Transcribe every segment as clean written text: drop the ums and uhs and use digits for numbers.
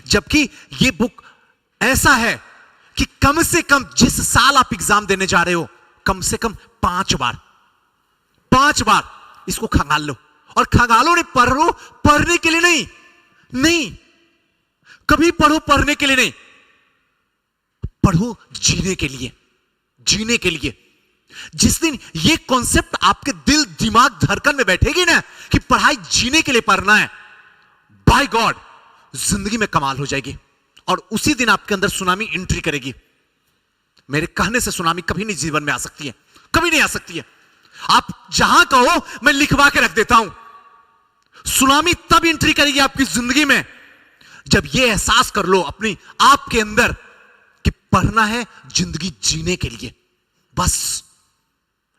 जबकि ये बुक ऐसा है कि कम से कम जिस साल आप एग्जाम देने जा रहे हो, कम से कम 5 बार इसको खंगाल लो। और खंगालो नहीं, पढ़ो पढ़ने के लिए नहीं, कभी पढ़ो पढ़ने के लिए नहीं, पढ़ो जीने के लिए। जिस दिन ये कॉन्सेप्ट आपके दिल दिमाग धड़कन में बैठेगी ना कि पढ़ाई जीने के लिए पढ़ना है, बाय गॉड जिंदगी में कमाल हो जाएगी। और उसी दिन आपके अंदर सुनामी एंट्री करेगी। मेरे कहने से सुनामी कभी नहीं जीवन में आ सकती है, कभी नहीं आ सकती है। आप जहां कहो मैं लिखवा के रख देता हूं। सुनामी तब एंट्री करेगी आपकी जिंदगी में जब यह एहसास कर लो अपनी आपके अंदर कि पढ़ना है जिंदगी जीने के लिए। बस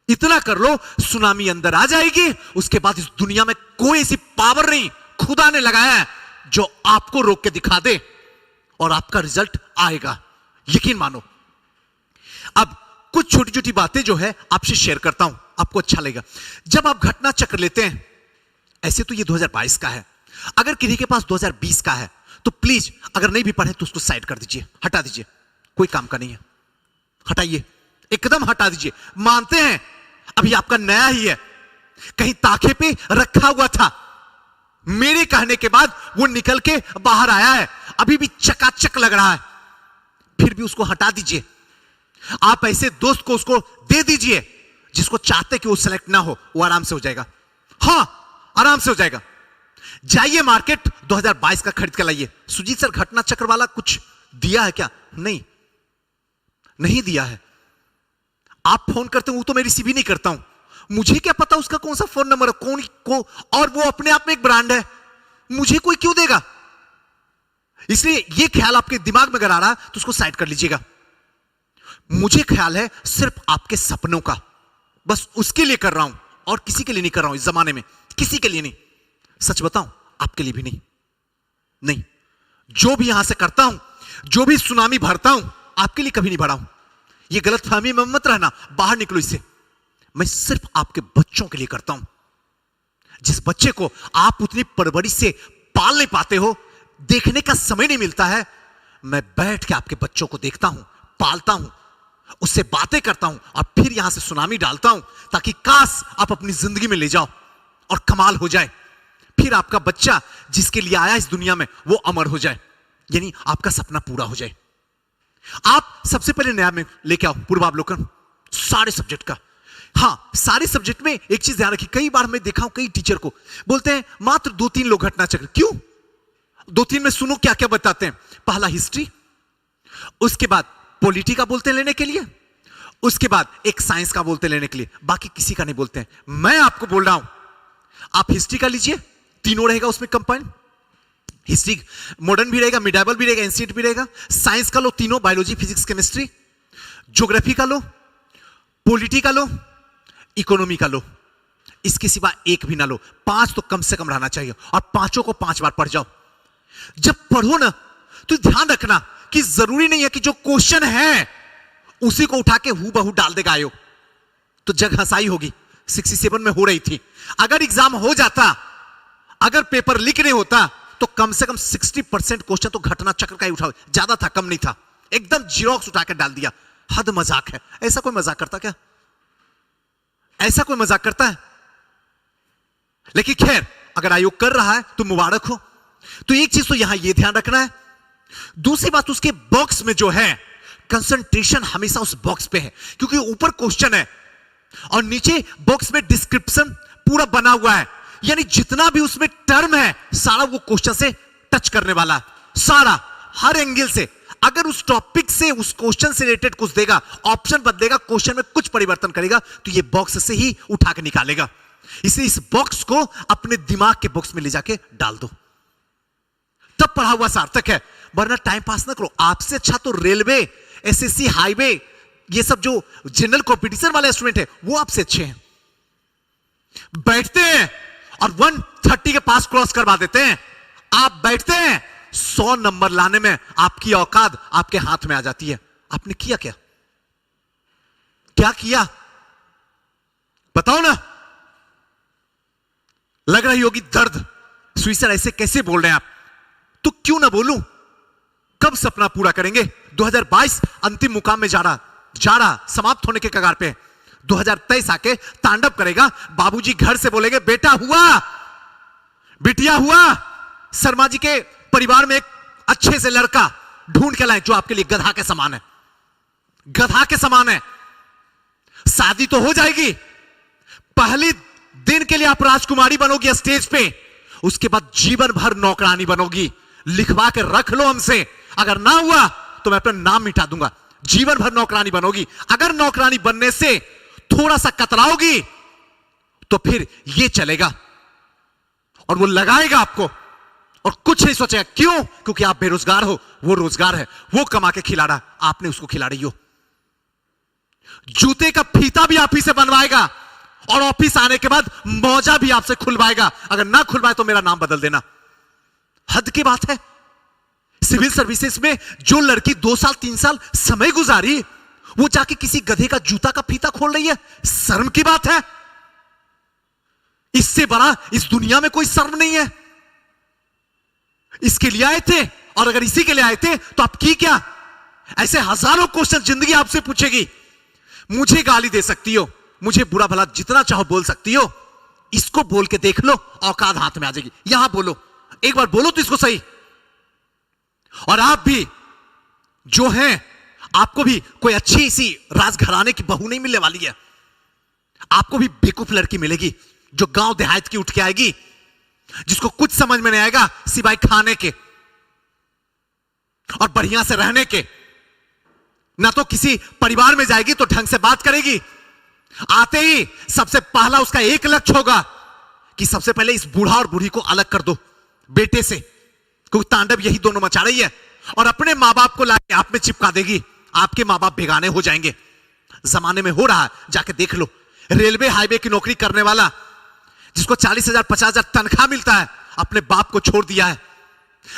इतना कर लो, सुनामी अंदर आ जाएगी। उसके बाद इस दुनिया में कोई ऐसी पावर नहीं खुदा ने लगाया है जो आपको रोक के दिखा दे और आपका रिजल्ट आएगा, यकीन मानो। अब कुछ छोटी छोटी बातें जो है आपसे शेयर करता हूं, आपको अच्छा लगेगा। जब आप घटना चक्र लेते हैं, ऐसे तो ये 2022 का है, अगर किसी के पास 2020 का है तो प्लीज अगर नहीं भी पढ़े तो उसको साइड कर दीजिए, हटा दीजिए, कोई काम का नहीं है, हटाइए, एकदम हटा दीजिए। मानते हैं अभी आपका नया ही है, कहीं ताखे पे रखा हुआ था, मेरे कहने के बाद वो निकल के बाहर आया है, अभी भी चकाचक लग रहा है, फिर भी उसको हटा दीजिए। आप ऐसे दोस्त को उसको दे दीजिए जिसको चाहते कि वो सेलेक्ट ना हो, वो आराम से हो जाएगा। हां, आराम से हो जाएगा। जाइए मार्केट 2022 का खरीद के लाइए। सुजीत सर घटना चक्र वाला कुछ दिया है क्या? नहीं दिया है। आप फोन करते हो, वो तो मैं रिसीव ही नहीं करता हूं, मुझे क्या पता उसका कौन सा फोन नंबर है, कौन को, और वो अपने आप में एक ब्रांड है, मुझे कोई क्यों देगा? इसलिए ये ख्याल आपके दिमाग में अगर आ रहा है तो उसको साइड कर लीजिएगा। मुझे ख्याल है सिर्फ आपके सपनों का, बस उसके लिए कर रहा हूं और किसी के लिए नहीं कर रहा हूं। इस जमाने में किसी के लिए नहीं, सच बताऊं आपके लिए भी नहीं। जो भी यहां से करता हूं, जो भी सुनामी भरता हूं, आपके लिए कभी नहीं भरा हूं। ये गलतफहमी में मत रहना, बाहर निकलो इससे। मैं सिर्फ आपके बच्चों के लिए करता हूं। जिस बच्चे को आप उतनी परवरिश से पाल नहीं पाते हो, देखने का समय नहीं मिलता है, मैं बैठ के आपके बच्चों को देखता हूं, पालता हूं, उससे बातें करता हूं और फिर यहां से सुनामी डालता हूं ताकि काश आप अपनी जिंदगी में ले जाओ और कमाल हो जाए। फिर आपका बच्चा जिसके लिए आया इस दुनिया में वो अमर हो जाए, यानी आपका सपना पूरा हो जाए। आप सबसे पहले नया में लेके आओ पूर्वावलोकन सारे सब्जेक्ट का। हां, सारे सब्जेक्ट में एक चीज ध्यान रखिए, कई बार मैं देखा हूं कई टीचर को बोलते हैं मात्र 2-3 लोग घटना चक्र। क्यों 2-3 में? सुनो क्या क्या बताते हैं। पहला हिस्ट्री, उसके बाद पॉलिटी का बोलते हैं लेने के लिए, उसके बाद एक साइंस का बोलते हैं लेने के लिए, बाकी किसी का नहीं बोलते हैं। मैं आपको बोल रहा हूं आप हिस्ट्री का लीजिए, तीनों रहेगा उसमें कंपाइन। हिस्ट्री मॉडर्न भी रहेगा, मिडाइवल भी रहेगा, एंशिएंट भी रहेगा। साइंस का लो तीनों, बायोलॉजी, फिजिक्स, केमिस्ट्री। ज्योग्राफी का लो, पॉलिटी का लो, इकोनॉमी का लो, इसके सिवा एक भी ना लो। 5 तो कम से कम रहना चाहिए और 5 को 5 बार पढ़ जाओ। जब पढ़ो ना तो ध्यान रखना कि जरूरी नहीं है कि जो क्वेश्चन है उसी को उठा के हूबहू डाल देगा आयोग, तो जग हंसाई होगी। 67 में हो रही थी। अगर एग्जाम हो जाता, अगर पेपर लीक नहीं होता तो कम से कम 60% क्वेश्चन तो घटना चक्र का ही उठा, ज्यादा था कम नहीं था, एकदम जीरोक्स उठा के डाल दिया। हद मजाक है। ऐसा कोई मजाक करता क्या? ऐसा कोई मजाक करता है? लेकिन खैर, अगर आयोग कर रहा है तो मुबारक हो। तो एक चीज तो यहां यह ध्यान रखना है। दूसरी बात, उसके बॉक्स में जो है कंसंट्रेशन हमेशा उस बॉक्स पे है, क्योंकि ऊपर क्वेश्चन है और नीचे बॉक्स में डिस्क्रिप्शन पूरा बना हुआ है, यानी जितना भी उसमें टर्म है सारा वो क्वेश्चन से टच करने वाला है, सारा, हर एंगल से। अगर उस टॉपिक से, उस क्वेश्चन से रिलेटेड कुछ देगा, ऑप्शन बदलेगा, क्वेश्चन में कुछ परिवर्तन करेगा, तो ये बॉक्स से ही उठा के निकालेगा। इसलिए इस बॉक्स को अपने दिमाग के बॉक्स में ले जाके डाल दो, तब पढ़ा हुआ सार्थक है। वरना टाइम पास ना करो। आपसे अच्छा तो रेलवे, एसएससी, हाईवे, ये सब जो जनरल कॉम्पिटिशन वाले स्टूडेंट है वो आपसे अच्छे हैं। बैठते हैं और 130 के पास क्रॉस करवा देते हैं। आप बैठते हैं, 100 नंबर लाने में आपकी औकात आपके हाथ में आ जाती है। आपने किया क्या? क्या किया बताओ ना। लग रही होगी दर्द, सुई सर ऐसे कैसे बोल रहे हैं आप? तो क्यों ना बोलूं, कब सपना पूरा करेंगे? 2022 अंतिम मुकाम में जा रहा, समाप्त होने के कगार पे। 2023 आके तांडव करेगा। बाबूजी घर से बोलेंगे बेटा हुआ, बिटिया हुआ, शर्मा जी के परिवार में एक अच्छे से लड़का ढूंढ के लाए जो आपके लिए गधा के समान है, गधा के समान है। शादी तो हो जाएगी, पहले दिन के लिए आप राजकुमारी बनोगी स्टेज पे, उसके बाद जीवन भर नौकरानी बनोगी। लिखवा के रख लो हमसे, अगर ना हुआ तो मैं अपना नाम मिटा दूंगा। जीवन भर नौकरानी बनोगी। अगर नौकरानी बनने से थोड़ा सा कतराओगी तो फिर ये चलेगा और वो लगाएगा आपको और कुछ नहीं सोचेगा। क्यों? क्योंकि आप बेरोजगार हो, वो रोजगार है, वो कमा के खिला रहा, आपने उसको खिला रही हो। जूते का फीता भी आप ही से बनवाएगा और ऑफिस आने के बाद मौजा भी आपसे खुलवाएगा। अगर ना खुलवाए तो मेरा नाम बदल देना। हद की बात है। सिविल सर्विसेज में जो लड़की 2 साल 3 साल समय गुजारी, वो जाके किसी गधे का जूता का फीता खोल रही है। शर्म की बात है। इससे बड़ा इस दुनिया में कोई शर्म नहीं है। इसके लिए आए थे, और अगर इसी के लिए आए थे तो आप की क्या? ऐसे हजारों क्वेश्चन जिंदगी आपसे पूछेगी। मुझे गाली दे सकती हो, मुझे बुरा भला जितना चाहो बोल सकती हो, इसको बोल के देख लो, औकात हाथ में आ जाएगी। यहां बोलो, एक बार बोलो तो इसको सही। और आप भी जो हैं, आपको भी कोई अच्छी सी राजघराने की बहू नहीं मिलने वाली है। आपको भी बेवकूफ लड़की मिलेगी जो गांव देहात की उठ के आएगी, जिसको कुछ समझ में नहीं आएगा सिवाय खाने के और बढ़िया से रहने के। ना तो किसी परिवार में जाएगी तो ढंग से बात करेगी। आते ही सबसे पहला उसका एक लक्ष्य होगा कि सबसे पहले इस बूढ़ा और बूढ़ी को अलग कर दो बेटे से, क्योंकि तांडव यही दोनों मचा रही है। और अपने मां बाप को लाके आप में चिपका देगी। आपके मां बाप बेगाने हो जाएंगे। जमाने में हो रहा है, जाके देख लो। रेलवे हाईवे की नौकरी करने वाला जिसको 40,000 50,000 तनख्वाह मिलता है, अपने बाप को छोड़ दिया है,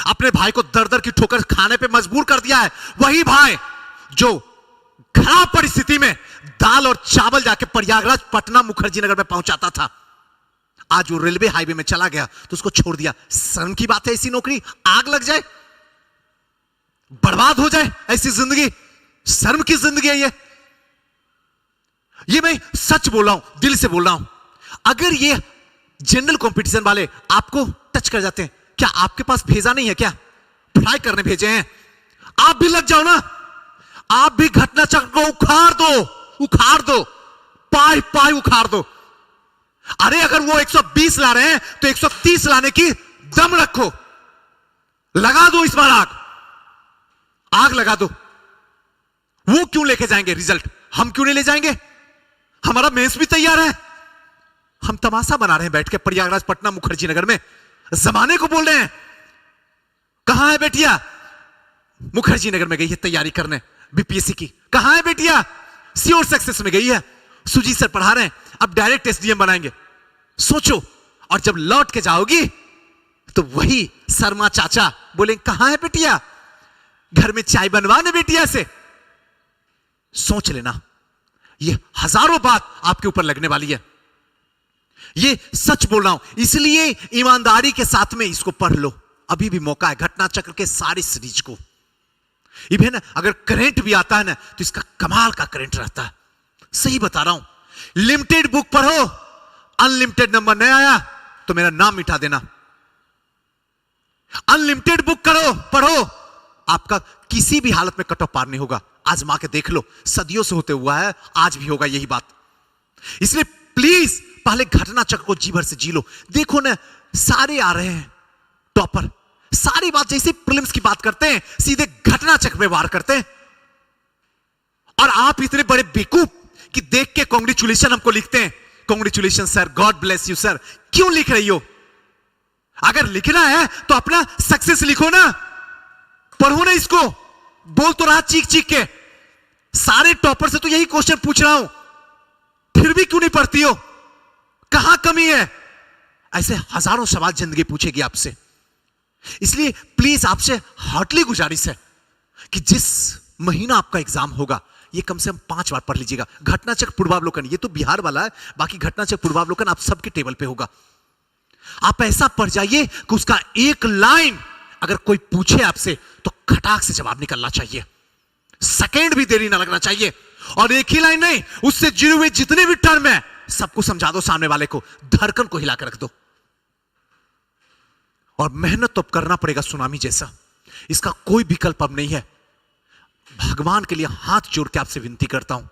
अपने भाई को दर दर की ठोकर खाने पे मजबूर कर दिया है। वही भाई जो खराब परिस्थिति में दाल और चावल जाके प्रयागराज, पटना, मुखर्जी नगर में पहुंचाता था, आज वो रेलवे हाईवे में चला गया तो उसको छोड़ दिया। शर्म की बात है। ऐसी नौकरी आग लग जाए, बर्बाद हो जाए, ऐसी जिंदगी शर्म की जिंदगी है ये मैं सच बोल रहा हूं, दिल से बोल रहा हूं। अगर ये जनरल कंपटीशन वाले आपको टच कर जाते हैं, क्या आपके पास भेजा नहीं है क्या? फ्राई करने भेजे हैं। आप भी लग जाओ ना, आप भी घटना चक्र को उखाड़ दो, पाई पाई उखाड़ दो। अरे अगर वो 120 ला रहे हैं तो 130 लाने की दम रखो। लगा दो इस बार आग लगा दो। वो क्यों लेके जाएंगे रिजल्ट? हम क्यों नहीं ले जाएंगे? हमारा मेंस भी तैयार है। हम तमाशा बना रहे हैं बैठ के प्रयागराज, पटना, मुखर्जी नगर में। जमाने को बोल रहे हैं कहां है बेटिया? मुखर्जी नगर में गई है तैयारी करने बीपीएससी की। कहां है बेटिया? श्योर सक्सेस में गई है। सुजीत सर पढ़ा रहे हैं, अब डायरेक्ट एसडीएम बनाएंगे। सोचो, और जब लौट के जाओगी तो वही शर्मा चाचा बोलेंगे कहां है बेटिया? घर में चाय बनवाने बेटिया से। सोच लेना, ये हजारों बात आपके ऊपर लगने वाली है। ये सच बोल रहा हूं, इसलिए ईमानदारी के साथ में इसको पढ़ लो। अभी भी मौका है घटना चक्र के सारी सीरीज को। इवन अगर करंट भी आता है ना तो इसका कमाल का करंट रहता है। सही बता रहा हूं। लिमिटेड बुक पढ़ो, अनलिमिटेड नंबर नहीं आया तो मेरा नाम मिटा देना। अनलिमिटेड बुक पढ़ो, आपका किसी भी हालत में कट ऑफ पार नहीं होगा। आजमा के देख लो, सदियों से होते हुआ है, आज भी होगा यही बात। इसलिए प्लीज पहले घटना चक्र को जी भर से जी लो। देखो ना, सारे आ रहे हैं टॉपर, सारी बात जैसे प्रीलिम्स की बात करते हैं सीधे घटना चक्र में वार करते हैं। और आप इतने बड़े बेवकूफ कि देख के कांग्रेचुलेशन हमको लिखते हैं, congratulation sir, God bless you sir. क्यों लिख रही हो? अगर लिखना है तो अपना सक्सेस लिखो ना, पढ़ो ना इसको। बोल तो रहा चीख चीख के, सारे टॉपर से तो यही क्वेश्चन पूछ रहा हूं, फिर भी क्यों नहीं पढ़ती हो? कहां कमी है? ऐसे हजारों सवाल जिंदगी पूछेगी आपसे। इसलिए प्लीज आपसे हार्टली गुजारिश है कि जिस महीना आपका एग्जाम होगा ये कम से कम 5 बार पढ़ लीजिएगा। घटना चक्र पूर्वावलोकन, ये तो बिहार वाला है, बाकी घटना चक्र पूर्वावलोकन आप सबके टेबल पे होगा। आप ऐसा पढ़ जाइए कि उसका एक लाइन अगर कोई पूछे आपसे तो खटाक से जवाब निकलना चाहिए, सेकेंड भी देरी ना लगना चाहिए। और एक ही लाइन नहीं, उससे जुड़े हुए जितने भी टर्म है सबको समझा दो, सामने वाले को धड़कन को हिलाकर रख दो। और मेहनत तो अब करना पड़ेगा सुनामी जैसा, इसका कोई विकल्प अब नहीं है। भगवान के लिए हाथ जोड़ के आपसे विनती करता हूं,